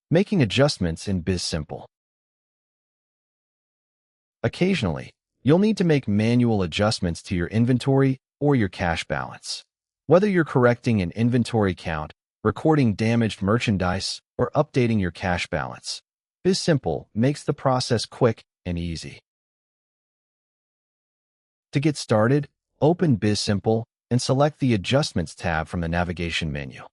Making adjustments in BizSimple. Occasionally, you'll need to make manual adjustments to your inventory or your cash balance. Whether you're correcting an inventory count, recording damaged merchandise, or updating your cash balance, BizSimple makes the process quick and easy. To get started, open BizSimple and select the Adjustments tab from the navigation menu.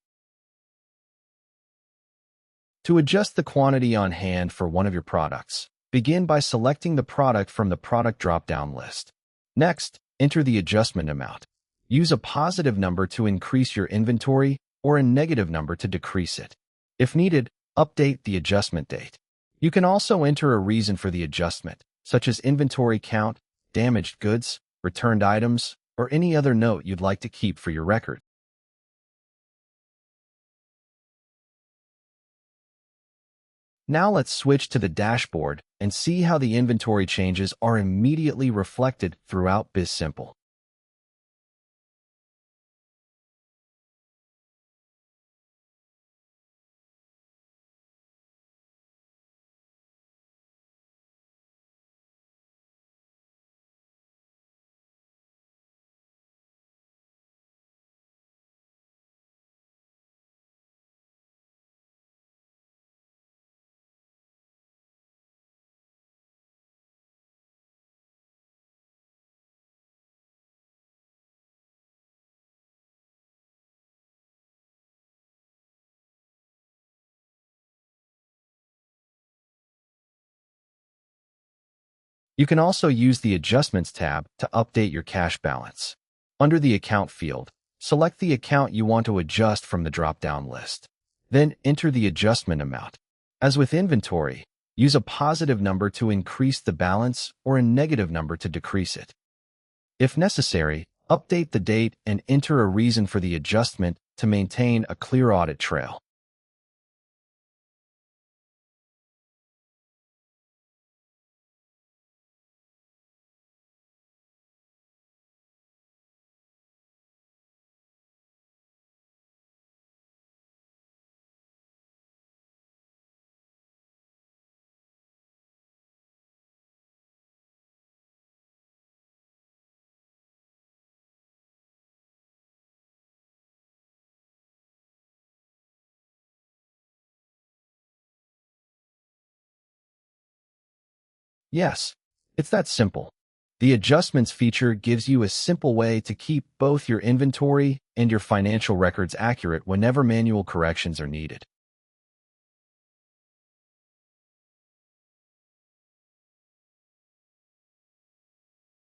To adjust the quantity on hand for one of your products, begin by selecting the product from the product drop-down list. Next, enter the adjustment amount. Use a positive number to increase your inventory or a negative number to decrease it. If needed, update the adjustment date. You can also enter a reason for the adjustment, such as inventory count, damaged goods, returned items, or any other note you'd like to keep for your record. Now let's switch to the dashboard and see how the inventory changes are immediately reflected throughout BizSimple. You can also use the Adjustments tab to update your cash balance. Under the Account field, select the account you want to adjust from the drop-down list. Then enter the adjustment amount. As with inventory, use a positive number to increase the balance or a negative number to decrease it. If necessary, update the date and enter a reason for the adjustment to maintain a clear audit trail. Yes, it's that simple. The Adjustments feature gives you a simple way to keep both your inventory and your financial records accurate whenever manual corrections are needed.